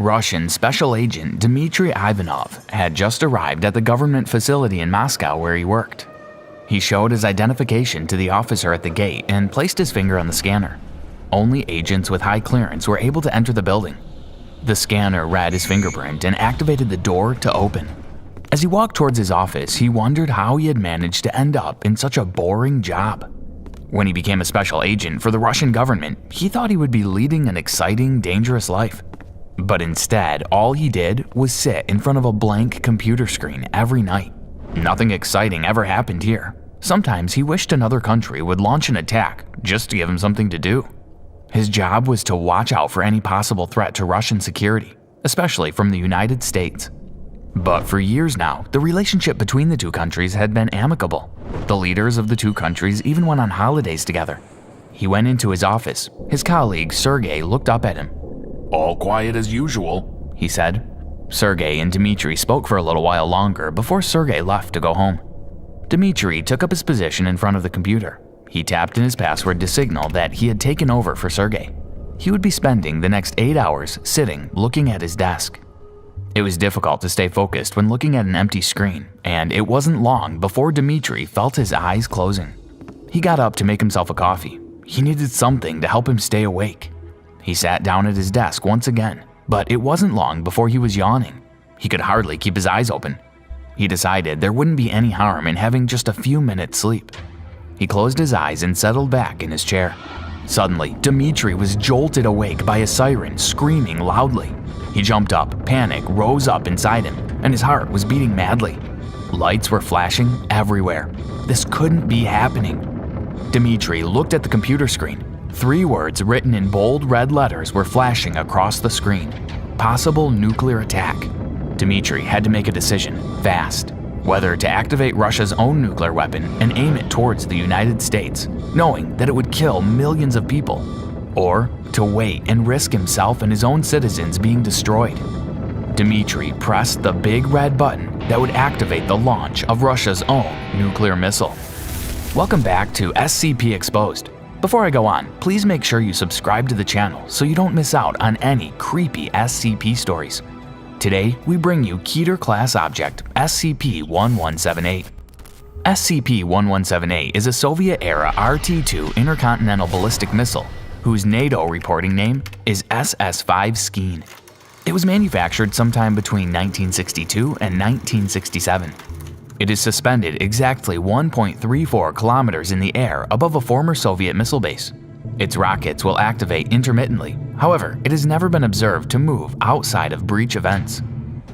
Russian Special Agent Dmitry Ivanov had just arrived at the government facility in Moscow where he worked. He showed his identification to the officer at the gate and placed his finger on the scanner. Only agents with high clearance were able to enter the building. The scanner read his fingerprint and activated the door to open. As he walked towards his office, he wondered how he had managed to end up in such a boring job. When he became a special agent for the Russian government, he thought he would be leading an exciting, dangerous life. But instead, all he did was sit in front of a blank computer screen every night. Nothing exciting ever happened here. Sometimes he wished another country would launch an attack just to give him something to do. His job was to watch out for any possible threat to Russian security, especially from the United States. But for years now, the relationship between the two countries had been amicable. The leaders of the two countries even went on holidays together. He went into his office. His colleague, Sergei, looked up at him. "All quiet as usual," he said. Sergei and Dmitry spoke for a little while longer before Sergei left to go home. Dmitry took up his position in front of the computer. He tapped in his password to signal that he had taken over for Sergei. He would be spending the next 8 hours sitting, looking at his desk. It was difficult to stay focused when looking at an empty screen, and it wasn't long before Dmitry felt his eyes closing. He got up to make himself a coffee. He needed something to help him stay awake. He sat down at his desk once again, but it wasn't long before he was yawning. He could hardly keep his eyes open. He decided there wouldn't be any harm in having just a few minutes sleep. He closed his eyes and settled back in his chair. Suddenly, Dmitry was jolted awake by a siren screaming loudly. He jumped up, panic rose up inside him, and his heart was beating madly. Lights were flashing everywhere. This couldn't be happening. Dmitry looked at the computer screen. 3 words written in bold red letters were flashing across the screen. Possible nuclear attack. Dmitry had to make a decision, fast. Whether to activate Russia's own nuclear weapon and aim it towards the United States, knowing that it would kill millions of people, or to wait and risk himself and his own citizens being destroyed. Dmitry pressed the big red button that would activate the launch of Russia's own nuclear missile. Welcome back to SCP Exposed. Before I go on, please make sure you subscribe to the channel so you don't miss out on any creepy SCP stories. Today, we bring you Keter-class object SCP-1178. SCP-1178 is a Soviet-era RT-2 intercontinental ballistic missile whose NATO reporting name is SS-5 It was manufactured sometime between 1962 and 1967. It is suspended exactly 1.34 kilometers in the air above a former Soviet missile base. Its rockets will activate intermittently. However, it has never been observed to move outside of breach events.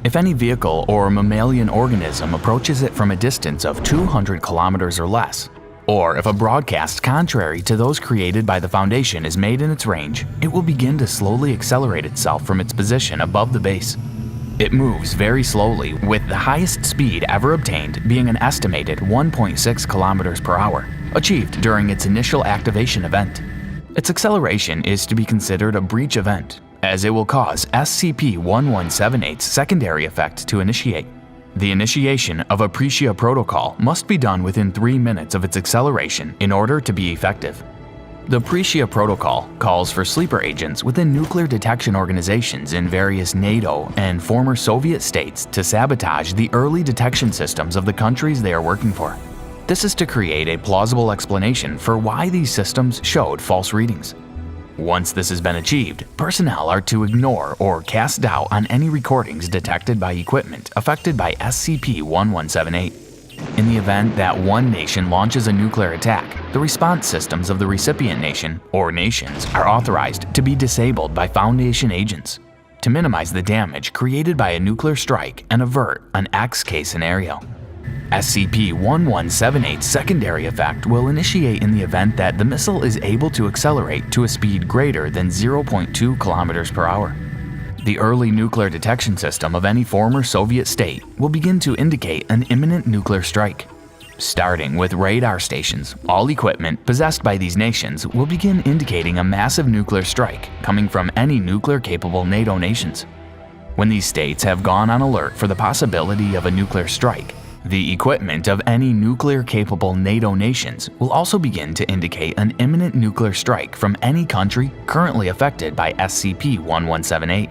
If any vehicle or mammalian organism approaches it from a distance of 200 kilometers or less, or if a broadcast contrary to those created by the Foundation is made in its range, it will begin to slowly accelerate itself from its position above the base. It moves very slowly, with the highest speed ever obtained being an estimated 1.6 kilometers per hour, achieved during its initial activation event. Its acceleration is to be considered a breach event, as it will cause SCP-1178's secondary effect to initiate. The initiation of a Aprecia protocol must be done within 3 minutes of its acceleration in order to be effective. The Aprecia protocol calls for sleeper agents within nuclear detection organizations in various NATO and former Soviet states to sabotage the early detection systems of the countries they are working for. This is to create a plausible explanation for why these systems showed false readings. Once this has been achieved, personnel are to ignore or cast doubt on any recordings detected by equipment affected by SCP-1178. In the event that one nation launches a nuclear attack, the response systems of the recipient nation or nations are authorized to be disabled by Foundation agents to minimize the damage created by a nuclear strike and avert an X-case scenario. SCP-1178's secondary effect will initiate in the event that the missile is able to accelerate to a speed greater than 0.2 kilometers per hour. The early nuclear detection system of any former Soviet state will begin to indicate an imminent nuclear strike. Starting with radar stations, all equipment possessed by these nations will begin indicating a massive nuclear strike coming from any nuclear-capable NATO nations. When these states have gone on alert for the possibility of a nuclear strike, the equipment of any nuclear-capable NATO nations will also begin to indicate an imminent nuclear strike from any country currently affected by SCP-1178.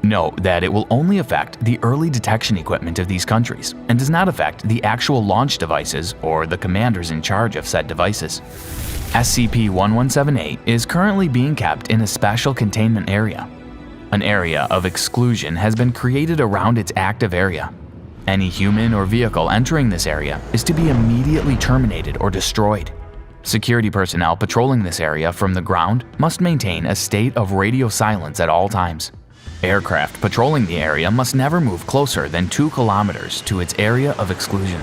Note that it will only affect the early detection equipment of these countries and does not affect the actual launch devices or the commanders in charge of said devices. SCP-1178 is currently being kept in a special containment area. An area of exclusion has been created around its active area. Any human or vehicle entering this area is to be immediately terminated or destroyed. Security personnel patrolling this area from the ground must maintain a state of radio silence at all times. Aircraft patrolling the area must never move closer than 2 kilometers to its area of exclusion.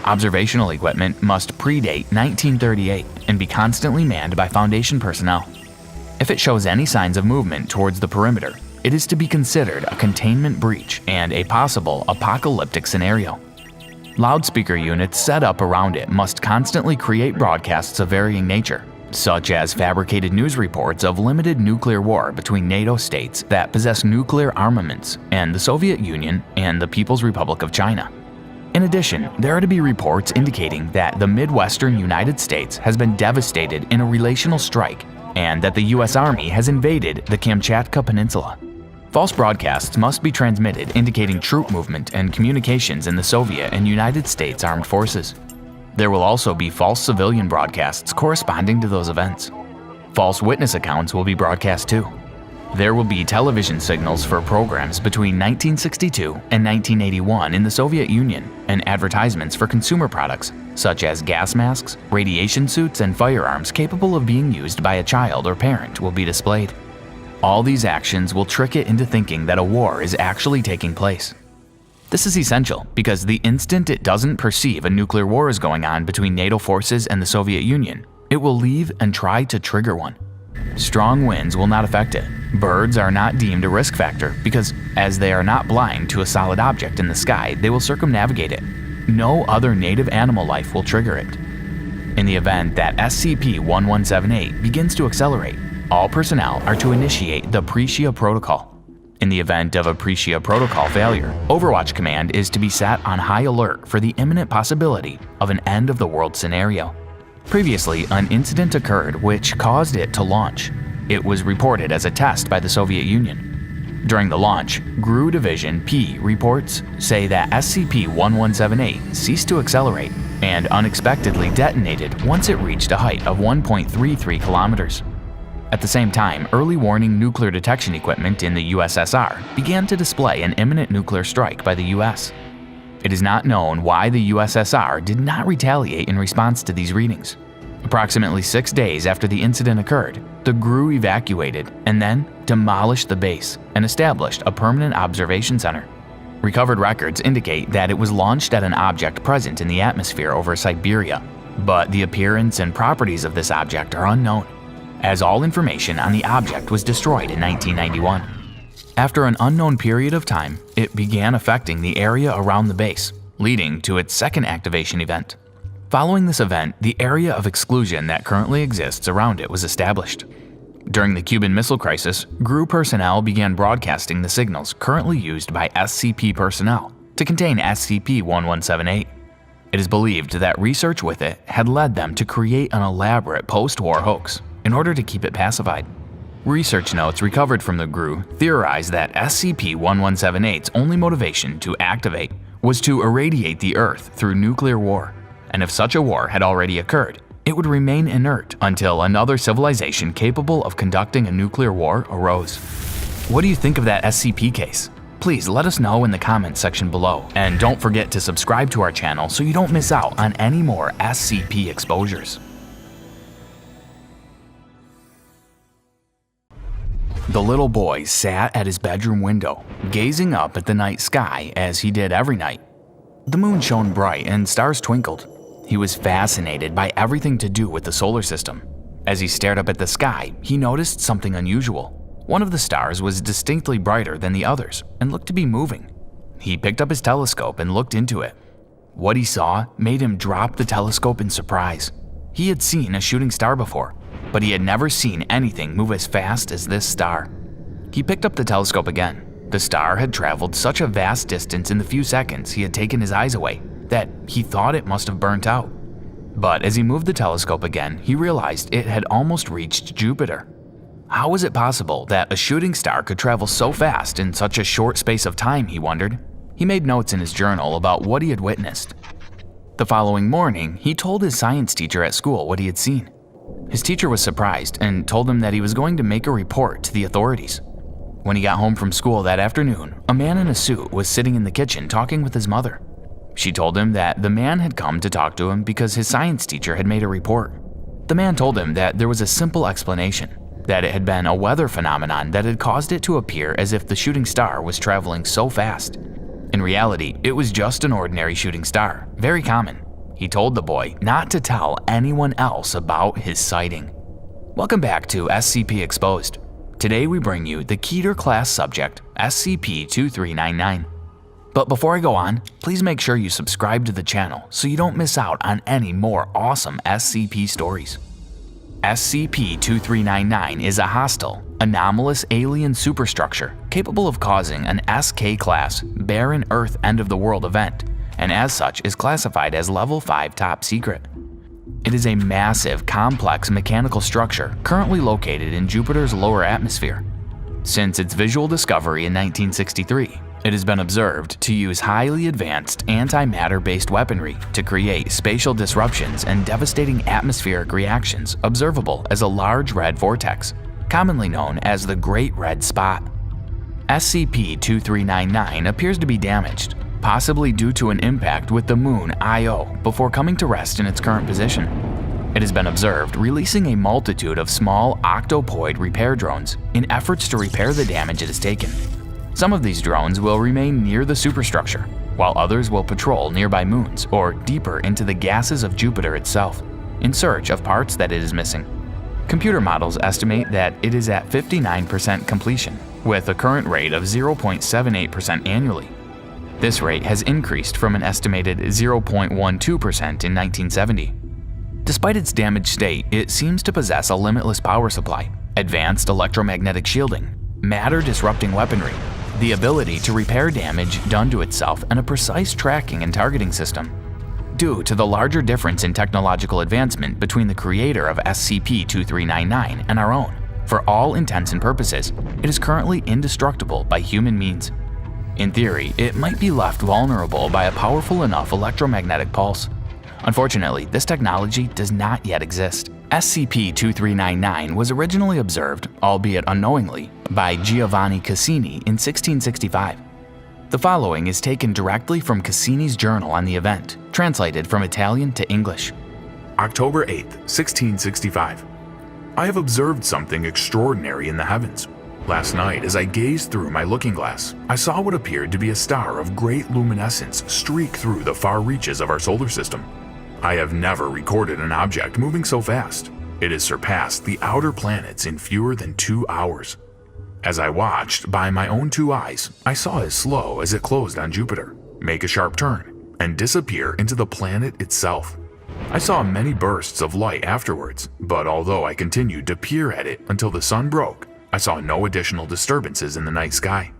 Observational equipment must predate 1938 and be constantly manned by Foundation personnel. If it shows any signs of movement towards the perimeter, it is to be considered a containment breach and a possible apocalyptic scenario. Loudspeaker units set up around it must constantly create broadcasts of varying nature, such as fabricated news reports of limited nuclear war between NATO states that possess nuclear armaments and the Soviet Union and the People's Republic of China. In addition, there are to be reports indicating that the Midwestern United States has been devastated in a relational strike and that the US Army has invaded the Kamchatka Peninsula. False broadcasts must be transmitted indicating troop movement and communications in the Soviet and United States Armed Forces. There will also be false civilian broadcasts corresponding to those events. False witness accounts will be broadcast too. There will be television signals for programs between 1962 and 1981 in the Soviet Union and advertisements for consumer products such as gas masks, radiation suits, and firearms capable of being used by a child or parent will be displayed. All these actions will trick it into thinking that a war is actually taking place. This is essential because the instant it doesn't perceive a nuclear war is going on between NATO forces and the Soviet Union, it will leave and try to trigger one. Strong winds will not affect it. Birds are not deemed a risk factor because, as they are not blind to a solid object in the sky, they will circumnavigate it. No other native animal life will trigger it. In the event that SCP-1178 begins to accelerate, all personnel are to initiate the Prisia Protocol. In the event of a Prisia Protocol failure, Overwatch Command is to be set on high alert for the imminent possibility of an end-of-the-world scenario. Previously, an incident occurred which caused it to launch. It was reported as a test by the Soviet Union. During the launch, GRU Division P reports say that SCP-1178 ceased to accelerate and unexpectedly detonated once it reached a height of 1.33 kilometers. At the same time, early warning nuclear detection equipment in the USSR began to display an imminent nuclear strike by the US. It is not known why the USSR did not retaliate in response to these readings. Approximately 6 days after the incident occurred, the GRU evacuated and then demolished the base and established a permanent observation center. Recovered records indicate that it was launched at an object present in the atmosphere over Siberia, but the appearance and properties of this object are unknown, as all information on the object was destroyed in 1991. After an unknown period of time, it began affecting the area around the base, leading to its second activation event. Following this event, the area of exclusion that currently exists around it was established. During the Cuban Missile Crisis, GRU personnel began broadcasting the signals currently used by SCP personnel to contain SCP-1178. It is believed that research with it had led them to create an elaborate post-war hoax in order to keep it pacified. Research notes recovered from the GRU theorize that SCP-1178's only motivation to activate was to irradiate the Earth through nuclear war, and if such a war had already occurred, it would remain inert until another civilization capable of conducting a nuclear war arose. What do you think of that SCP case? Please let us know in the comments section below, and don't forget to subscribe to our channel so you don't miss out on any more SCP exposures. The little boy sat at his bedroom window, gazing up at the night sky as he did every night. The moon shone bright and stars twinkled. He was fascinated by everything to do with the solar system. As he stared up at the sky, he noticed something unusual. One of the stars was distinctly brighter than the others and looked to be moving. He picked up his telescope and looked into it. What he saw made him drop the telescope in surprise. He had seen a shooting star before, but he had never seen anything move as fast as this star. He picked up the telescope again. The star had traveled such a vast distance in the few seconds he had taken his eyes away that he thought it must have burnt out. But as he moved the telescope again, he realized it had almost reached Jupiter. How was it possible that a shooting star could travel so fast in such a short space of time, he wondered. He made notes in his journal about what he had witnessed. The following morning, he told his science teacher at school what he had seen. His teacher was surprised and told him that he was going to make a report to the authorities. When he got home from school that afternoon, a man in a suit was sitting in the kitchen talking with his mother. She told him that the man had come to talk to him because his science teacher had made a report. The man told him that there was a simple explanation, that it had been a weather phenomenon that had caused it to appear as if the shooting star was traveling so fast. In reality, it was just an ordinary shooting star, very common. He told the boy not to tell anyone else about his sighting. Welcome back to SCP Exposed. Today we bring you the Keter class subject, SCP-2399. But before I go on, please make sure you subscribe to the channel so you don't miss out on any more awesome SCP stories. SCP-2399 is a hostile, anomalous alien superstructure capable of causing an SK-class, barren Earth end-of-the-world event, and as such is classified as Level 5 Top Secret. It is a massive, complex mechanical structure currently located in Jupiter's lower atmosphere. Since its visual discovery in 1963, it has been observed to use highly advanced antimatter-based weaponry to create spatial disruptions and devastating atmospheric reactions observable as a large red vortex, commonly known as the Great Red Spot. SCP-2399 appears to be damaged, possibly due to an impact with the moon Io before coming to rest in its current position. It has been observed releasing a multitude of small octopoid repair drones in efforts to repair the damage it has taken. Some of these drones will remain near the superstructure, while others will patrol nearby moons or deeper into the gases of Jupiter itself, in search of parts that it is missing. Computer models estimate that it is at 59% completion, with a current rate of 0.78% annually. This rate has increased from an estimated 0.12% in 1970. Despite its damaged state, it seems to possess a limitless power supply, advanced electromagnetic shielding, matter-disrupting weaponry, the ability to repair damage done to itself, and a precise tracking and targeting system. Due to the larger difference in technological advancement between the creator of SCP-2399 and our own, for all intents and purposes, it is currently indestructible by human means. In theory, it might be left vulnerable by a powerful enough electromagnetic pulse. Unfortunately, this technology does not yet exist. SCP-2399 was originally observed, albeit unknowingly, by Giovanni Cassini in 1665. The following is taken directly from Cassini's journal on the event, translated from Italian to English. October 8, 1665. I have observed something extraordinary in the heavens. Last night, as I gazed through my looking glass, I saw what appeared to be a star of great luminescence streak through the far reaches of our solar system. I have never recorded an object moving so fast. It has surpassed the outer planets in fewer than 2 hours. As I watched by my own 2 eyes, I saw it slow as it closed on Jupiter, make a sharp turn, and disappear into the planet itself. I saw many bursts of light afterwards, but although I continued to peer at it until the sun broke, I saw no additional disturbances in the night sky.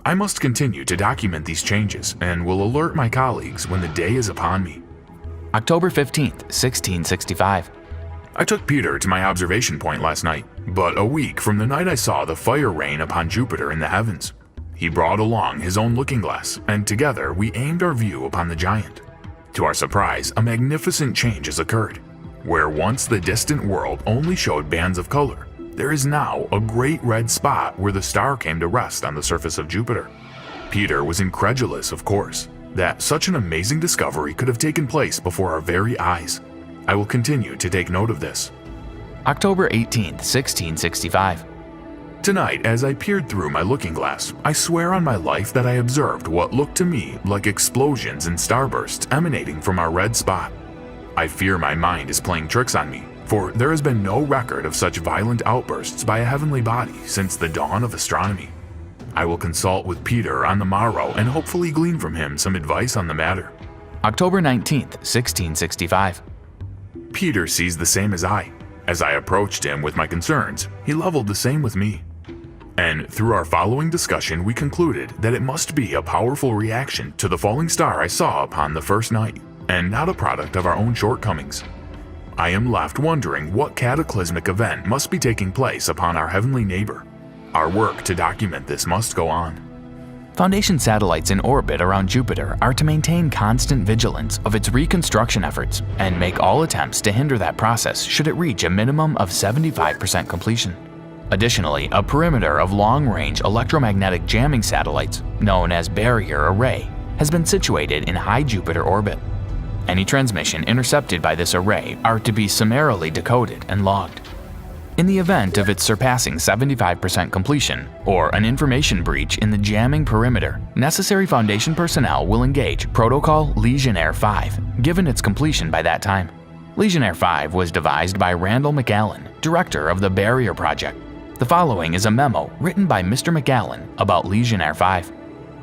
I must continue to document these changes and will alert my colleagues when the day is upon me. October 15th, 1665. I took Peter to my observation point last night, but a week from the night I saw the fire rain upon Jupiter in the heavens. He brought along his own looking glass, and together we aimed our view upon the giant. To our surprise, a magnificent change has occurred. Where once the distant world only showed bands of color, there is now a great red spot where the star came to rest on the surface of Jupiter. Peter was incredulous, of course, that such an amazing discovery could have taken place before our very eyes. I will continue to take note of this. October 18th, 1665. Tonight, as I peered through my looking glass, I swear on my life that I observed what looked to me like explosions and starbursts emanating from our red spot. I fear my mind is playing tricks on me, for there has been no record of such violent outbursts by a heavenly body since the dawn of astronomy. I will consult with Peter on the morrow and hopefully glean from him some advice on the matter. October 19th, 1665. Peter sees the same as I. As I approached him with my concerns, he leveled the same with me. And through our following discussion, we concluded that it must be a powerful reaction to the falling star I saw upon the first night, and not a product of our own shortcomings. I am left wondering what cataclysmic event must be taking place upon our heavenly neighbor. Our work to document this must go on. Foundation satellites in orbit around Jupiter are to maintain constant vigilance of its reconstruction efforts and make all attempts to hinder that process should it reach a minimum of 75% completion. Additionally, a perimeter of long-range electromagnetic jamming satellites, known as barrier array, has been situated in high Jupiter orbit. Any transmission intercepted by this array are to be summarily decoded and logged. In the event of its surpassing 75% completion, or an information breach in the jamming perimeter, necessary Foundation personnel will engage Protocol Legionnaire 5, given its completion by that time. Legionnaire 5 was devised by Randall McAllen, director of the Barrier Project. The following is a memo written by Mr. McAllen about Legionnaire 5.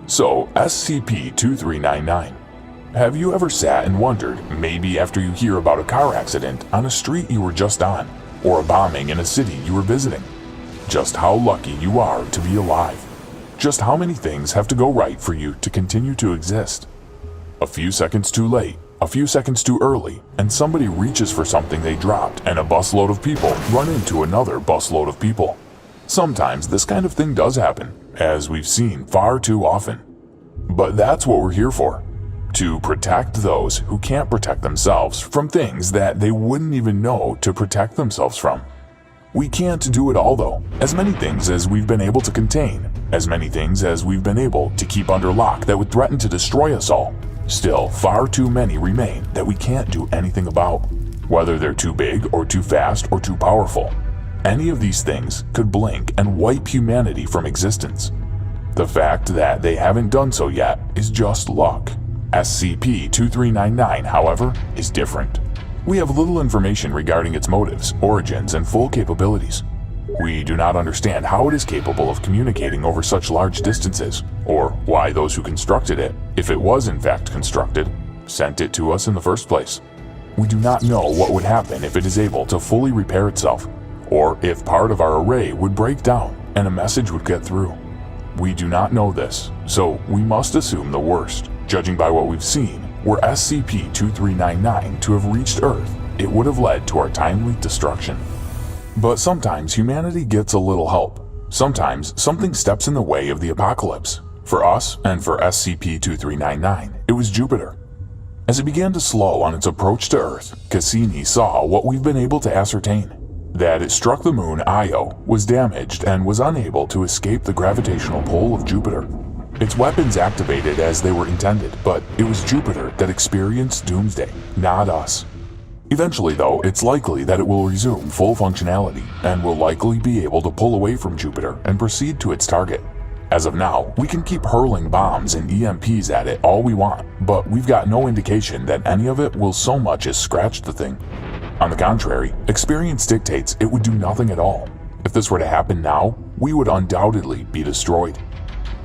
So, SCP-2399. Have you ever sat and wondered, maybe after you hear about a car accident on a street you were just on, or a bombing in a city you were visiting, just how lucky you are to be alive? Just how many things have to go right for you to continue to exist? A few seconds too late, a few seconds too early, and somebody reaches for something they dropped, and a busload of people run into another busload of people. Sometimes this kind of thing does happen, as we've seen far too often. But that's what we're here for. To protect those who can't protect themselves from things that they wouldn't even know to protect themselves from. We can't do it all though. As many things as we've been able to contain, as many things as we've been able to keep under lock that would threaten to destroy us all, still far too many remain that we can't do anything about. Whether they're too big or too fast or too powerful, any of these things could blink and wipe humanity from existence. The fact that they haven't done so yet is just luck. SCP-2399, however, is different. We have little information regarding its motives, origins, and full capabilities. We do not understand how it is capable of communicating over such large distances, or why those who constructed it, if it was in fact constructed, sent it to us in the first place. We do not know what would happen if it is able to fully repair itself, or if part of our array would break down and a message would get through. We do not know this, so we must assume the worst. Judging by what we've seen, were SCP-2399 to have reached Earth, it would have led to our timely destruction. But sometimes humanity gets a little help. Sometimes something steps in the way of the apocalypse. For us, and for SCP-2399, it was Jupiter. As it began to slow on its approach to Earth, Cassini saw what we've been able to ascertain. That it struck the moon Io, was damaged, and was unable to escape the gravitational pull of Jupiter. Its weapons activated as they were intended, but it was Jupiter that experienced doomsday, not us. Eventually though, it's likely that it will resume full functionality, and will likely be able to pull away from Jupiter and proceed to its target. As of now, we can keep hurling bombs and EMPs at it all we want, but we've got no indication that any of it will so much as scratch the thing. On the contrary, experience dictates it would do nothing at all. If this were to happen now, we would undoubtedly be destroyed.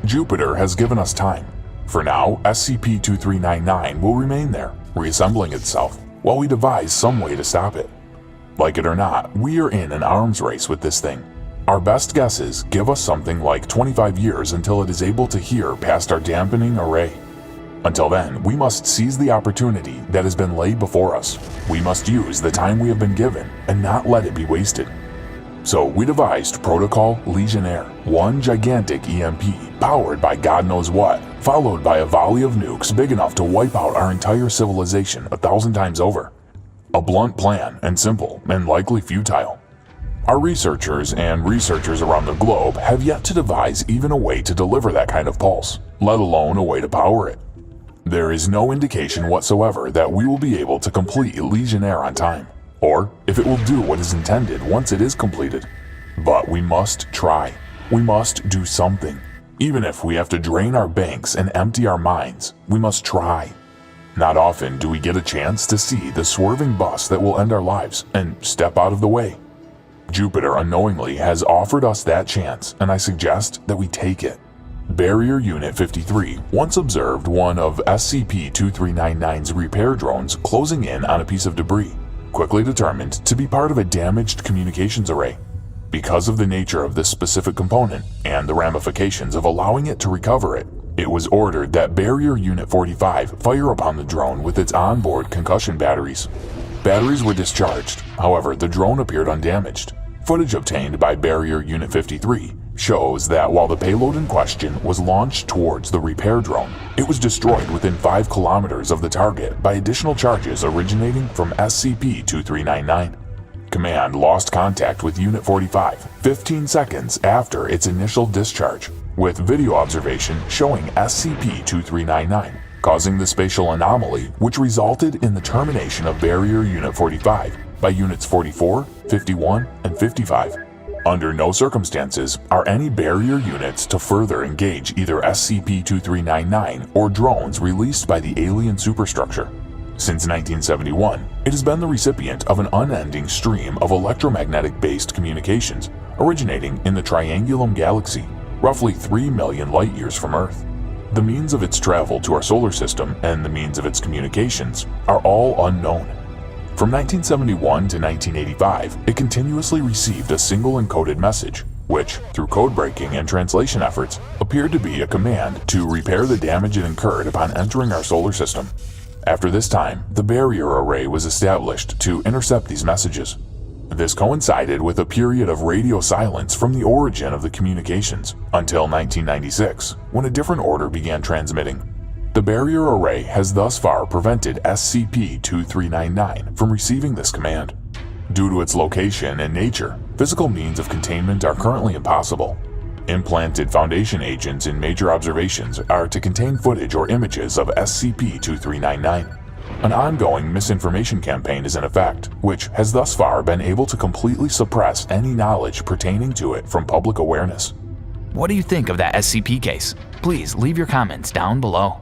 Jupiter has given us time. For now, SCP-2399 will remain there, reassembling itself, while we devise some way to stop it. Like it or not, we are in an arms race with this thing. Our best guesses give us something like 25 years until it is able to hear past our dampening array. Until then, we must seize the opportunity that has been laid before us. We must use the time we have been given and not let it be wasted. So we devised Protocol Legionnaire, one gigantic EMP powered by God knows what, followed by a volley of nukes big enough to wipe out our entire civilization 1,000 times over. A blunt plan, and simple, and likely futile. Our researchers around the globe have yet to devise even a way to deliver that kind of pulse, let alone a way to power it. There is no indication whatsoever that we will be able to complete Legionnaire on time, or if it will do what is intended once it is completed. But we must try. We must do something. Even if we have to drain our banks and empty our minds, we must try. Not often do we get a chance to see the swerving bus that will end our lives and step out of the way. Jupiter unknowingly has offered us that chance, and I suggest that we take it. Barrier Unit 53 once observed one of SCP-2399's repair drones closing in on a piece of debris, quickly determined to be part of a damaged communications array. Because of the nature of this specific component and the ramifications of allowing it to recover it, it was ordered that Barrier Unit 45 fire upon the drone with its onboard concussion batteries. Batteries were discharged, however, the drone appeared undamaged. Footage obtained by Barrier Unit 53 shows that while the payload in question was launched towards the repair drone, it was destroyed within 5 kilometers of the target by additional charges originating from SCP-2399. Command lost contact with Unit 45 15 seconds after its initial discharge, with video observation showing SCP-2399, causing the spatial anomaly which resulted in the termination of Barrier Unit 45 by Units 44, 51, and 55. Under no circumstances are any Barrier units to further engage either SCP-2399 or drones released by the alien superstructure. Since 1971, it has been the recipient of an unending stream of electromagnetic-based communications originating in the Triangulum Galaxy, roughly 3 million light-years from Earth. The means of its travel to our solar system and the means of its communications are all unknown. From 1971 to 1985, it continuously received a single encoded message, which, through code breaking and translation efforts, appeared to be a command to repair the damage it incurred upon entering our solar system. After this time, the barrier array was established to intercept these messages. This coincided with a period of radio silence from the origin of the communications, until 1996, when a different order began transmitting. The barrier array has thus far prevented SCP-2399 from receiving this command. Due to its location and nature, physical means of containment are currently impossible. Implanted Foundation agents in major observations are to contain footage or images of SCP-2399. An ongoing misinformation campaign is in effect, which has thus far been able to completely suppress any knowledge pertaining to it from public awareness. What do you think of that SCP case? Please leave your comments down below.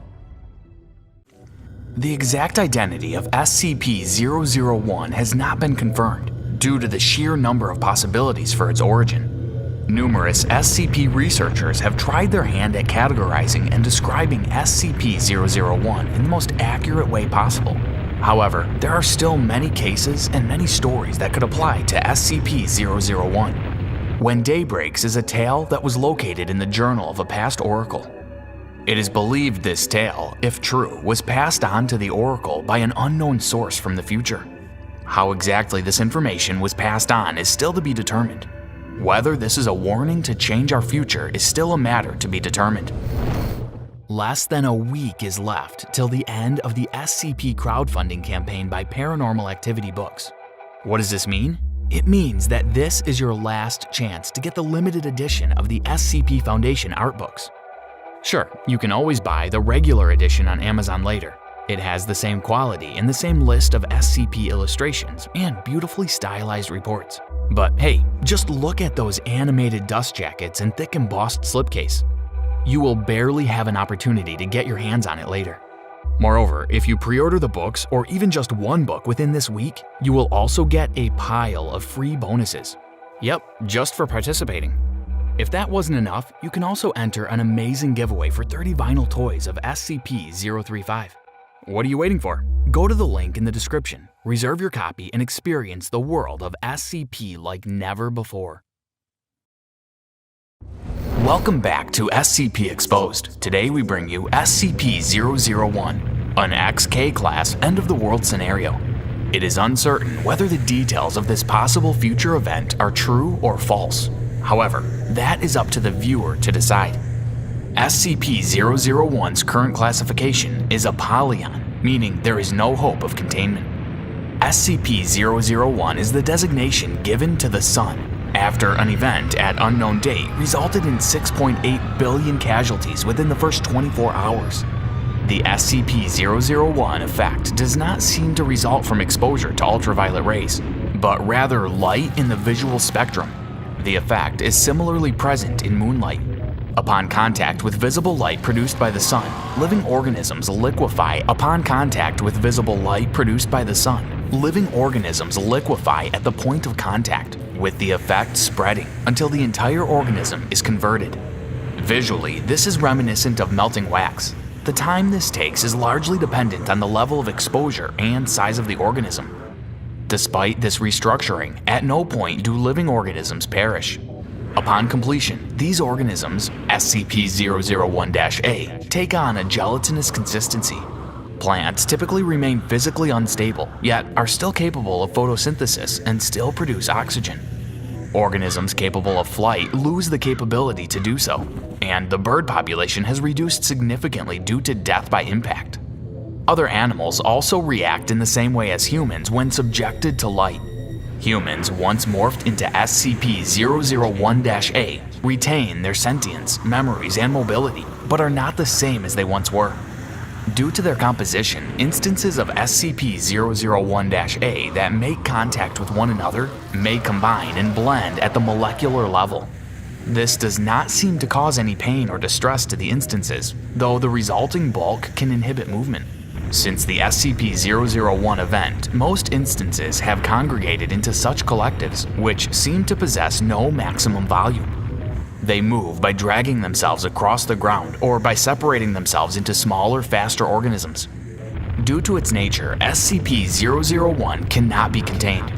The exact identity of SCP-001 has not been confirmed due to the sheer number of possibilities for its origin. Numerous SCP researchers have tried their hand at categorizing and describing SCP-001 in the most accurate way possible. However, there are still many cases and many stories that could apply to SCP-001. When Day Breaks is a tale that was located in the journal of a past oracle. It is believed this tale, if true, was passed on to the Oracle by an unknown source from the future. How exactly this information was passed on is still to be determined. Whether this is a warning to change our future is still a matter to be determined. Less than a week is left till the end of the SCP crowdfunding campaign by Paranormal Activity Books. What does this mean? It means that this is your last chance to get the limited edition of the SCP Foundation art books. Sure, you can always buy the regular edition on Amazon later. It has the same quality and the same list of SCP illustrations and beautifully stylized reports. But hey, just look at those animated dust jackets and thick embossed slipcase. You will barely have an opportunity to get your hands on it later. Moreover, if you pre-order the books or even just one book within this week, you will also get a pile of free bonuses. Yep, just for participating. If that wasn't enough, you can also enter an amazing giveaway for 30 vinyl toys of SCP-035. What are you waiting for? Go to the link in the description, reserve your copy, and experience the world of SCP like never before. Welcome back to SCP Exposed. Today we bring you SCP-001, an XK-class end-of-the-world scenario. It is uncertain whether the details of this possible future event are true or false. However, that is up to the viewer to decide. SCP-001's current classification is a polyon, meaning there is no hope of containment. SCP-001 is the designation given to the Sun after an event at unknown date resulted in 6.8 billion casualties within the first 24 hours. The SCP-001 effect does not seem to result from exposure to ultraviolet rays, but rather light in the visual spectrum. The effect is similarly present in moonlight. Upon contact with visible light produced by the sun, living organisms liquefy. Upon contact with visible light produced by the sun, living organisms liquefy at the point of contact, with the effect spreading until the entire organism is converted. Visually, this is reminiscent of melting wax. The time this takes is largely dependent on the level of exposure and size of the organism. Despite this restructuring, at no point do living organisms perish. Upon completion, these organisms, SCP-001-A, take on a gelatinous consistency. Plants typically remain physically unstable, yet are still capable of photosynthesis and still produce oxygen. Organisms capable of flight lose the capability to do so, and the bird population has reduced significantly due to death by impact. Other animals also react in the same way as humans when subjected to light. Humans, once morphed into SCP-001-A, retain their sentience, memories, and mobility, but are not the same as they once were. Due to their composition, instances of SCP-001-A that make contact with one another may combine and blend at the molecular level. This does not seem to cause any pain or distress to the instances, though the resulting bulk can inhibit movement. Since the SCP-001 event, most instances have congregated into such collectives, which seem to possess no maximum volume. They move by dragging themselves across the ground or by separating themselves into smaller, faster organisms. Due to its nature, SCP-001 cannot be contained.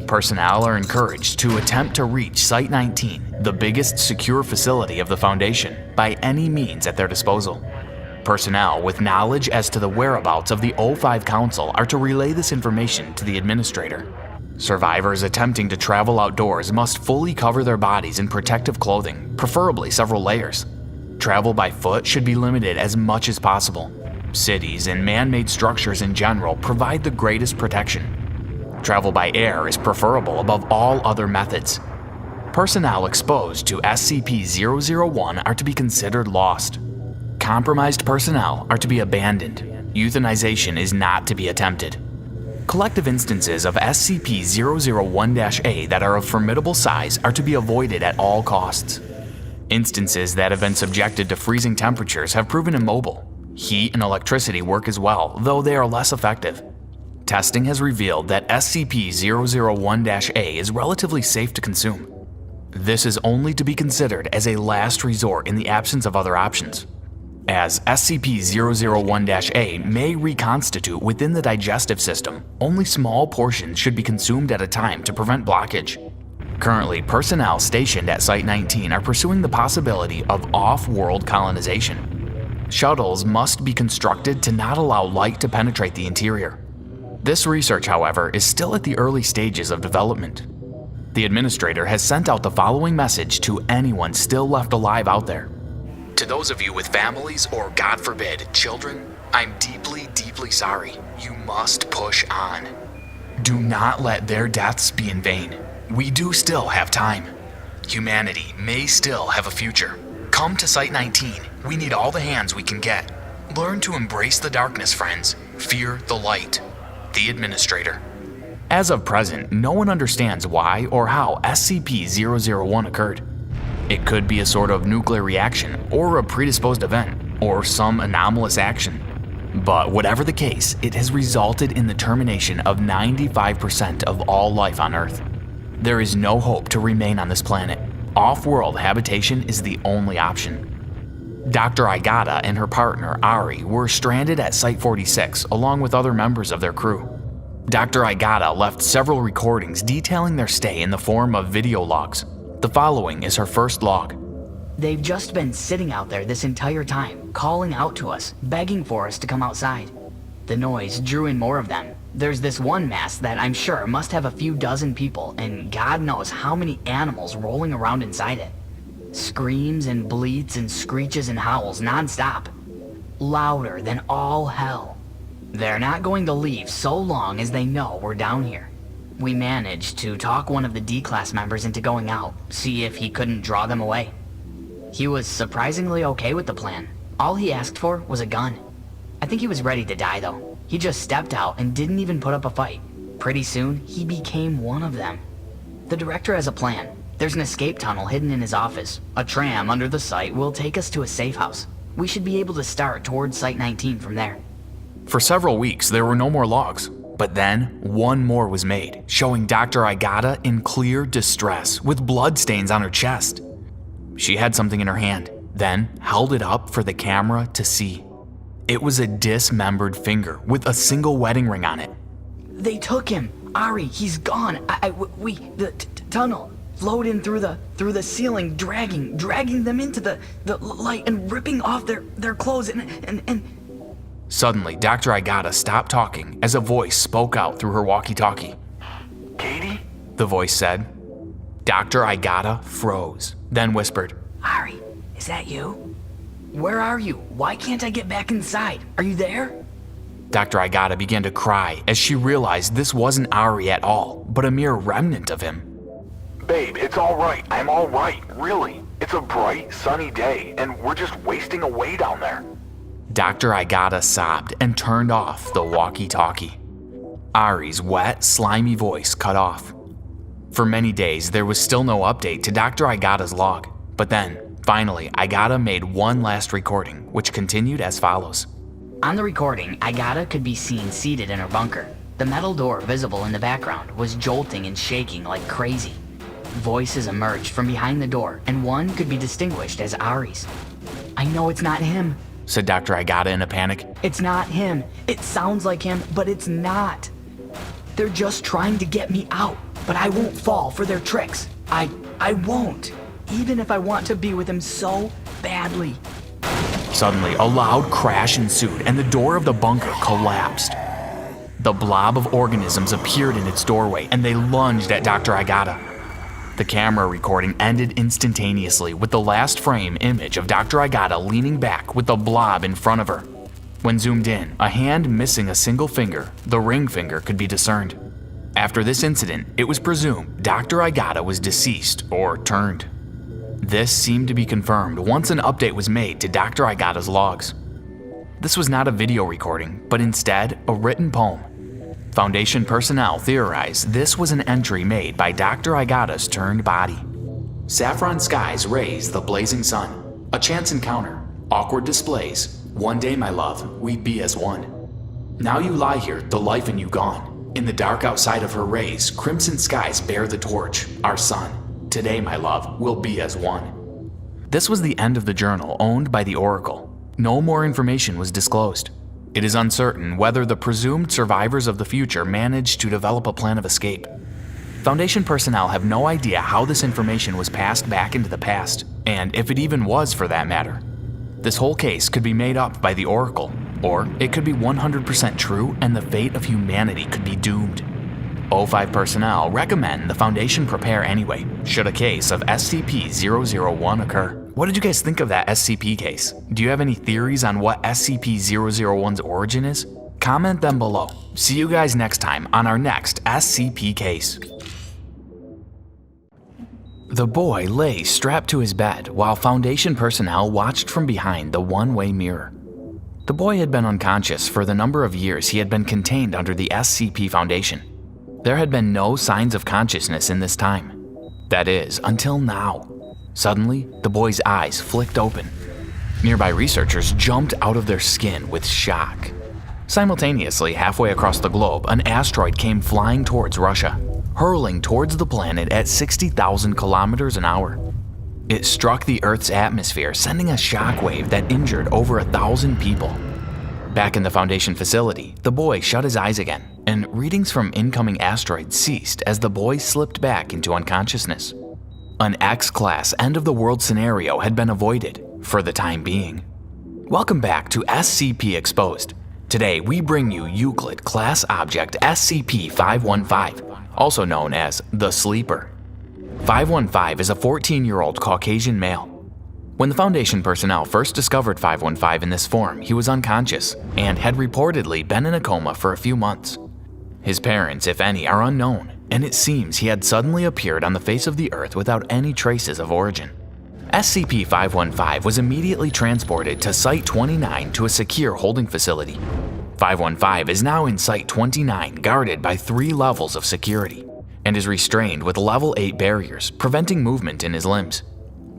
Personnel are encouraged to attempt to reach Site-19, the biggest secure facility of the Foundation, by any means at their disposal. Personnel with knowledge as to the whereabouts of the O5 Council are to relay this information to the Administrator. Survivors attempting to travel outdoors must fully cover their bodies in protective clothing, preferably several layers. Travel by foot should be limited as much as possible. Cities and man-made structures in general provide the greatest protection. Travel by air is preferable above all other methods. Personnel exposed to SCP-001 are to be considered lost. Compromised personnel are to be abandoned. Euthanization is not to be attempted. Collective instances of SCP-001-A that are of formidable size are to be avoided at all costs. Instances that have been subjected to freezing temperatures have proven immobile. Heat and electricity work as well, though they are less effective. Testing has revealed that SCP-001-A is relatively safe to consume. This is only to be considered as a last resort in the absence of other options, as SCP-001-A may reconstitute within the digestive system. Only small portions should be consumed at a time to prevent blockage. Currently, personnel stationed at Site-19 are pursuing the possibility of off-world colonization. Shuttles must be constructed to not allow light to penetrate the interior. This research, however, is still at the early stages of development. The Administrator has sent out the following message to anyone still left alive out there. To those of you with families or, God forbid, children, I'm deeply, deeply sorry. You must push on. Do not let their deaths be in vain. We do still have time. Humanity may still have a future. Come to Site-19. We need all the hands we can get. Learn to embrace the darkness, friends. Fear the light. The Administrator. As of present, no one understands why or how SCP-001 occurred. It could be a sort of nuclear reaction, or a predisposed event, or some anomalous action. But whatever the case, it has resulted in the termination of 95% of all life on Earth. There is no hope to remain on this planet. Off-world habitation is the only option. Dr. Igata and her partner, Ari, were stranded at Site-46 along with other members of their crew. Dr. Igata left several recordings detailing their stay in the form of video logs. The following is her first log. They've just been sitting out there this entire time, calling out to us, begging for us to come outside. The noise drew in more of them. There's this one mass that I'm sure must have a few dozen people, and God knows how many animals rolling around inside it. Screams and bleats and screeches and howls non-stop. Louder than all hell. They're not going to leave so long as they know we're down here. We managed to talk one of the D-Class members into going out, see if he couldn't draw them away. He was surprisingly okay with the plan. All he asked for was a gun. I think he was ready to die though. He just stepped out and didn't even put up a fight. Pretty soon, he became one of them. The director has a plan. There's an escape tunnel hidden in his office. A tram under the site will take us to a safe house. We should be able to start towards Site-19 from there. For several weeks, there were no more logs. But then, one more was made, showing Dr. Igata in clear distress, with bloodstains on her chest. She had something in her hand, then held it up for the camera to see. It was a dismembered finger with a single wedding ring on it. They took him. Ari, he's gone. The tunnel flowed in through the ceiling, dragging them into the light and ripping off their clothes and Suddenly, Dr. Aigata stopped talking as a voice spoke out through her walkie-talkie. Katie? The voice said. Dr. Aigata froze, then whispered, Ari, is that you? Where are you? Why can't I get back inside? Are you there? Dr. Aigata began to cry as she realized this wasn't Ari at all, but a mere remnant of him. Babe, it's all right. I'm all right, really. It's a bright, sunny day, and we're just wasting away down there. Dr. Aigata sobbed and turned off the walkie-talkie. Ari's wet, slimy voice cut off. For many days, there was still no update to Dr. Aigata's log, but then, finally, Aigata made one last recording, which continued as follows. On the recording, Aigata could be seen seated in her bunker. The metal door visible in the background was jolting and shaking like crazy. Voices emerged from behind the door, and one could be distinguished as Ari's. I know it's not him, said Dr. Aigata in a panic. It's not him. It sounds like him, but it's not. They're just trying to get me out, but I won't fall for their tricks. I won't, even if I want to be with him so badly. Suddenly, a loud crash ensued and the door of the bunker collapsed. The blob of organisms appeared in its doorway and they lunged at Dr. Aigata. The camera recording ended instantaneously with the last frame image of Dr. Aigata leaning back with the blob in front of her. When zoomed in, a hand missing a single finger, the ring finger, could be discerned. After this incident, it was presumed Dr. Aigata was deceased or turned. This seemed to be confirmed once an update was made to Dr. Aigata's logs. This was not a video recording, but instead a written poem. Foundation personnel theorized this was an entry made by Dr. Aigata's turned body. Saffron skies raise the blazing sun. A chance encounter. Awkward displays. One day, my love, we'd be as one. Now you lie here, the life in you gone. In the dark outside of her rays, crimson skies bear the torch, our sun. Today, my love, we'll be as one. This was the end of the journal owned by the Oracle. No more information was disclosed. It is uncertain whether the presumed survivors of the future managed to develop a plan of escape. Foundation personnel have no idea how this information was passed back into the past, and if it even was for that matter. This whole case could be made up by the Oracle, or it could be 100% true and the fate of humanity could be doomed. O5 personnel recommend the Foundation prepare anyway, should a case of SCP-001 occur. What did you guys think of that SCP case? Do you have any theories on what SCP-001's origin is? Comment them below. See you guys next time on our next SCP case. The boy lay strapped to his bed while Foundation personnel watched from behind the one-way mirror. The boy had been unconscious for the number of years he had been contained under the SCP Foundation. There had been no signs of consciousness in this time. That is, until now. Suddenly, the boy's eyes flicked open. Nearby researchers jumped out of their skin with shock. Simultaneously, halfway across the globe, an asteroid came flying towards Russia, hurling towards the planet at 60,000 kilometers an hour. It struck the Earth's atmosphere, sending a shockwave that injured over 1,000 people. Back in the Foundation facility, the boy shut his eyes again, and readings from incoming asteroids ceased as the boy slipped back into unconsciousness. An X-class end-of-the-world scenario had been avoided, for the time being. Welcome back to SCP Exposed. Today, we bring you Euclid Class Object SCP-515, also known as The Sleeper. 515 is a 14-year-old Caucasian male. When the Foundation personnel first discovered 515 in this form, he was unconscious and had reportedly been in a coma for a few months. His parents, if any, are unknown, and it seems he had suddenly appeared on the face of the Earth without any traces of origin. SCP-515 was immediately transported to Site-29 to a secure holding facility. 515 is now in Site-29, guarded by 3 levels of security, and is restrained with Level 8 barriers, preventing movement in his limbs.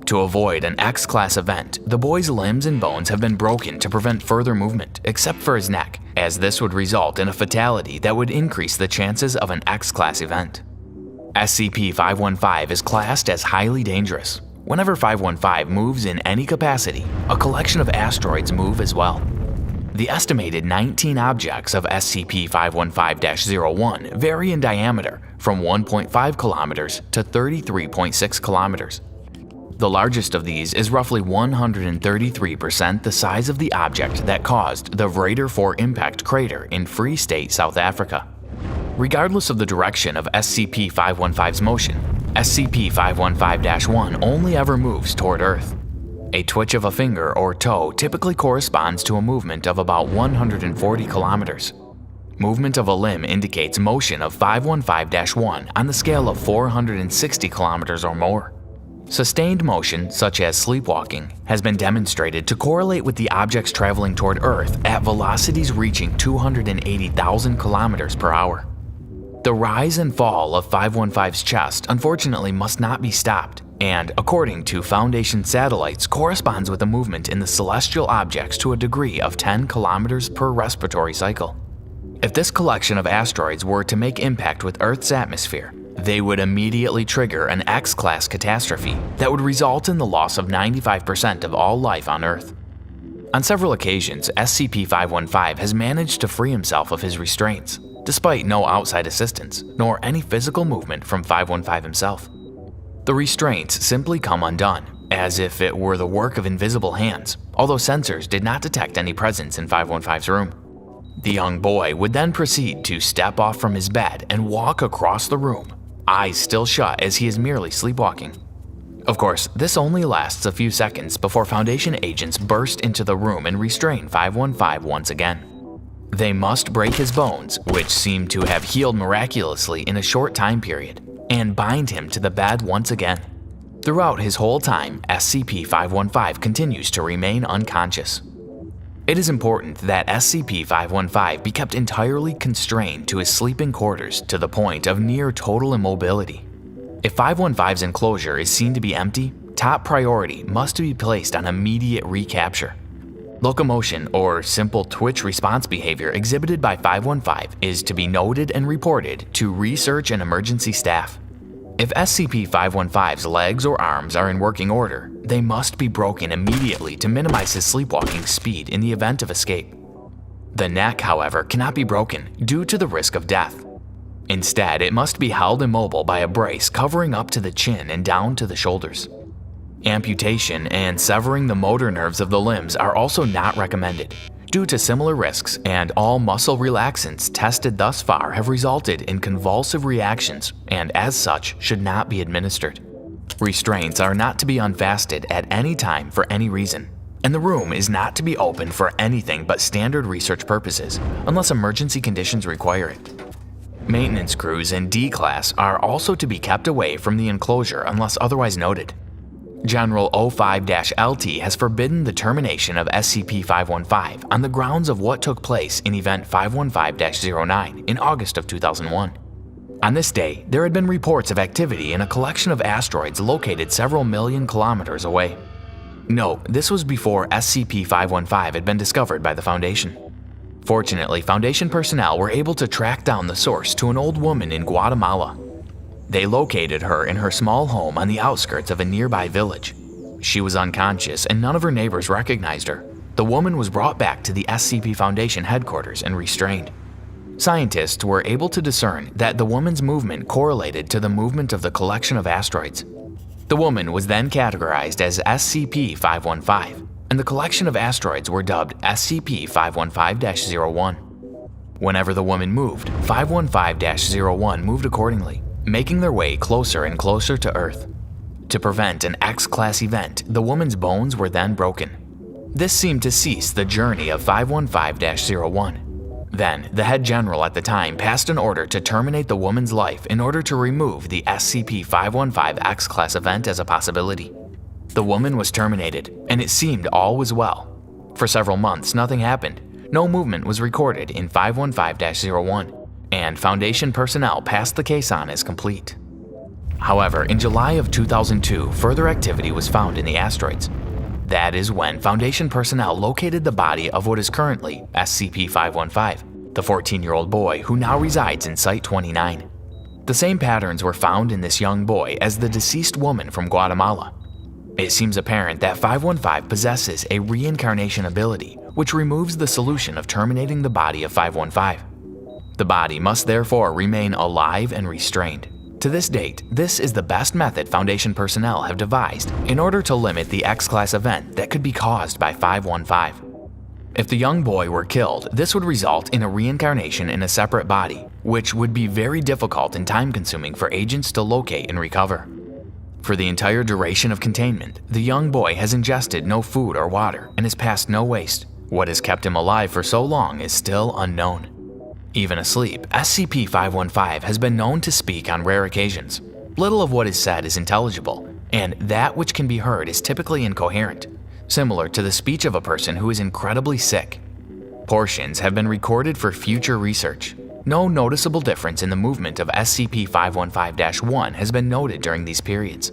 To avoid an X-class event, the boy's limbs and bones have been broken to prevent further movement, except for his neck, as this would result in a fatality that would increase the chances of an X-class event. SCP-515 is classed as highly dangerous. Whenever 515 moves in any capacity, a collection of asteroids move as well. The estimated 19 objects of SCP-515-01 vary in diameter from 1.5 kilometers to 33.6 kilometers. The largest of these is roughly 133% the size of the object that caused the Vrader 4 impact crater in Free State, South Africa. Regardless of the direction of SCP-515's motion, SCP-515-1 only ever moves toward Earth. A twitch of a finger or toe typically corresponds to a movement of about 140 kilometers. Movement of a limb indicates motion of 515-1 on the scale of 460 kilometers or more. Sustained motion, such as sleepwalking, has been demonstrated to correlate with the objects traveling toward Earth at velocities reaching 280,000 kilometers per hour. The rise and fall of 515's chest unfortunately must not be stopped, and according to Foundation satellites corresponds with a movement in the celestial objects to a degree of 10 kilometers per respiratory cycle. If this collection of asteroids were to make impact with Earth's atmosphere, they would immediately trigger an X-class catastrophe that would result in the loss of 95% of all life on Earth. On several occasions, SCP-515 has managed to free himself of his restraints, despite no outside assistance, nor any physical movement from 515 himself. The restraints simply come undone, as if it were the work of invisible hands, although sensors did not detect any presence in 515's room. The young boy would then proceed to step off from his bed and walk across the room, eyes still shut as he is merely sleepwalking. Of course, this only lasts a few seconds before Foundation agents burst into the room and restrain 515 once again. They must break his bones, which seem to have healed miraculously in a short time period, and bind him to the bed once again. Throughout his whole time, SCP-515 continues to remain unconscious. It is important that SCP-515 be kept entirely constrained to his sleeping quarters to the point of near total immobility. If 515's enclosure is seen to be empty, top priority must be placed on immediate recapture. Locomotion or simple twitch response behavior exhibited by 515 is to be noted and reported to research and emergency staff. If SCP-515's legs or arms are in working order, they must be broken immediately to minimize his sleepwalking speed in the event of escape. The neck, however, cannot be broken due to the risk of death. Instead, it must be held immobile by a brace covering up to the chin and down to the shoulders. Amputation and severing the motor nerves of the limbs are also not recommended, due to similar risks, and all muscle relaxants tested thus far have resulted in convulsive reactions and as such should not be administered. Restraints are not to be unfastened at any time for any reason, and the room is not to be opened for anything but standard research purposes unless emergency conditions require it. Maintenance crews in D-Class are also to be kept away from the enclosure unless otherwise noted. General 05-LT has forbidden the termination of SCP-515 on the grounds of what took place in Event 515-09 in August of 2001. On this day, there had been reports of activity in a collection of asteroids located several million kilometers away. Note, this was before SCP-515 had been discovered by the Foundation. Fortunately, Foundation personnel were able to track down the source to an old woman in Guatemala. They located her in her small home on the outskirts of a nearby village. She was unconscious and none of her neighbors recognized her. The woman was brought back to the SCP Foundation headquarters and restrained. Scientists were able to discern that the woman's movement correlated to the movement of the collection of asteroids. The woman was then categorized as SCP-515, and the collection of asteroids were dubbed SCP-515-01. Whenever the woman moved, 515-01 moved accordingly, making their way closer and closer to Earth. To prevent an X-class event, the woman's bones were then broken. This seemed to cease the journey of 515-01. Then, the head general at the time passed an order to terminate the woman's life in order to remove the SCP-515 X-class event as a possibility. The woman was terminated, and it seemed all was well. For several months, nothing happened. No movement was recorded in 515-01. And Foundation personnel passed the case on as complete. However, in July of 2002, further activity was found in the asteroids. That is when Foundation personnel located the body of what is currently SCP-515, the 14-year-old boy who now resides in Site-29. The same patterns were found in this young boy as the deceased woman from Guatemala. It seems apparent that 515 possesses a reincarnation ability, which removes the solution of terminating the body of 515. The body must therefore remain alive and restrained. To this date, this is the best method Foundation personnel have devised in order to limit the X-class event that could be caused by 515. If the young boy were killed, this would result in a reincarnation in a separate body, which would be very difficult and time-consuming for agents to locate and recover. For the entire duration of containment, the young boy has ingested no food or water and has passed no waste. What has kept him alive for so long is still unknown. Even asleep, SCP-515 has been known to speak on rare occasions. Little of what is said is intelligible, and that which can be heard is typically incoherent, similar to the speech of a person who is incredibly sick. Portions have been recorded for future research. No noticeable difference in the movement of SCP-515-1 has been noted during these periods.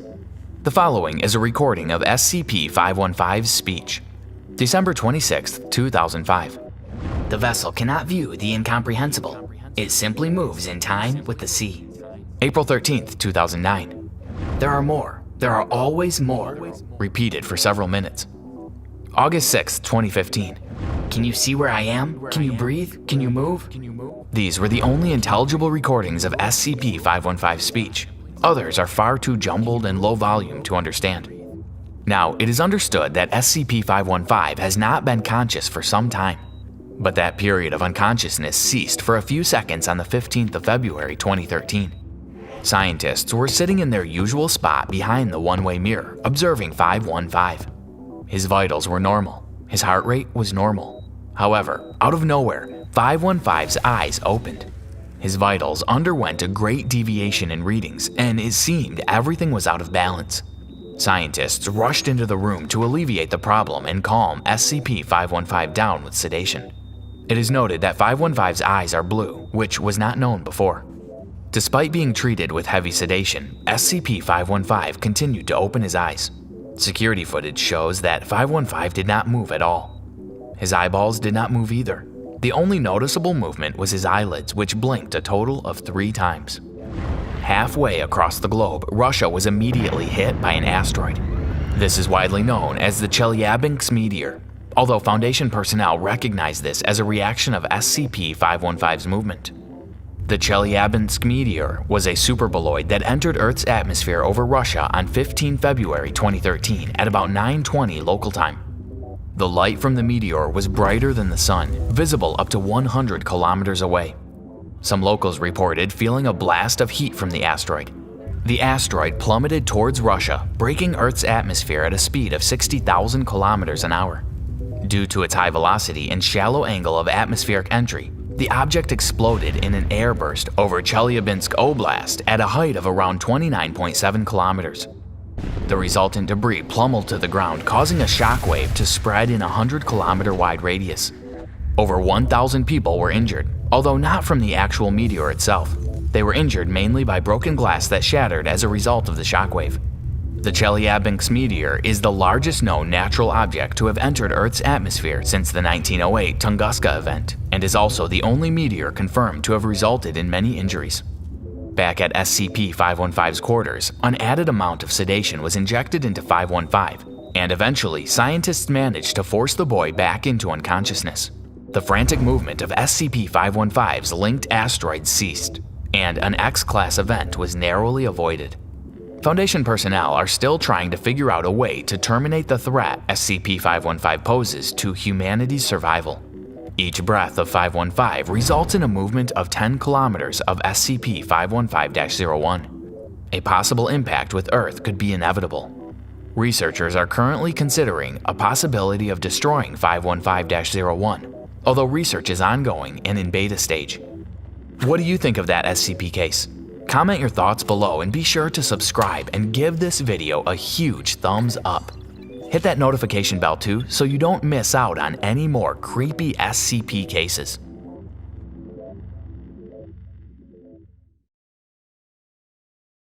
The following is a recording of SCP-515's speech. December 26, 2005. The vessel cannot view the incomprehensible. It simply moves in time with the sea. April 13, 2009. There are more. There are always more. Repeated for several minutes. August 6, 2015. Can you see where I am? Can you breathe? Can you move? These were the only intelligible recordings of SCP-515's speech. Others are far too jumbled and low volume to understand. Now, it is understood that SCP-515 has not been conscious for some time, but that period of unconsciousness ceased for a few seconds on the 15th of February 2013. Scientists were sitting in their usual spot behind the one-way mirror, observing 515. His vitals were normal. His heart rate was normal. However, out of nowhere, 515's eyes opened. His vitals underwent a great deviation in readings, and it seemed everything was out of balance. Scientists rushed into the room to alleviate the problem and calm SCP-515 down with sedation. It is noted that 515's eyes are blue, which was not known before. Despite being treated with heavy sedation, SCP-515 continued to open his eyes. Security footage shows that 515 did not move at all. His eyeballs did not move either. The only noticeable movement was his eyelids, which blinked a total of 3 times. Halfway across the globe, Russia was immediately hit by an asteroid. This is widely known as the Chelyabinsk meteor, although Foundation personnel recognize this as a reaction of SCP-515's movement. The Chelyabinsk meteor was a superbolide that entered Earth's atmosphere over Russia on 15 February 2013 at about 9:20 local time. The light from the meteor was brighter than the sun, visible up to 100 kilometers away. Some locals reported feeling a blast of heat from the asteroid. The asteroid plummeted towards Russia, breaking Earth's atmosphere at a speed of 60,000 kilometers an hour. Due to its high velocity and shallow angle of atmospheric entry, the object exploded in an airburst over Chelyabinsk Oblast at a height of around 29.7 kilometers. The resultant debris plummeled to the ground, causing a shockwave to spread in a 100-kilometer wide radius. Over 1,000 people were injured, although not from the actual meteor itself. They were injured mainly by broken glass that shattered as a result of the shockwave. The Chelyabinsk meteor is the largest known natural object to have entered Earth's atmosphere since the 1908 Tunguska event, and is also the only meteor confirmed to have resulted in many injuries. Back at SCP-515's quarters, an added amount of sedation was injected into 515, and eventually scientists managed to force the boy back into unconsciousness. The frantic movement of SCP-515's linked asteroids ceased, and an X-class event was narrowly avoided. Foundation personnel are still trying to figure out a way to terminate the threat SCP-515 poses to humanity's survival. Each breath of 515 results in a movement of 10 kilometers of SCP-515-01. A possible impact with Earth could be inevitable. Researchers are currently considering a possibility of destroying 515-01, although research is ongoing and in beta stage. What do you think of that SCP case? Comment your thoughts below and be sure to subscribe and give this video a huge thumbs up. Hit that notification bell too so you don't miss out on any more creepy SCP cases.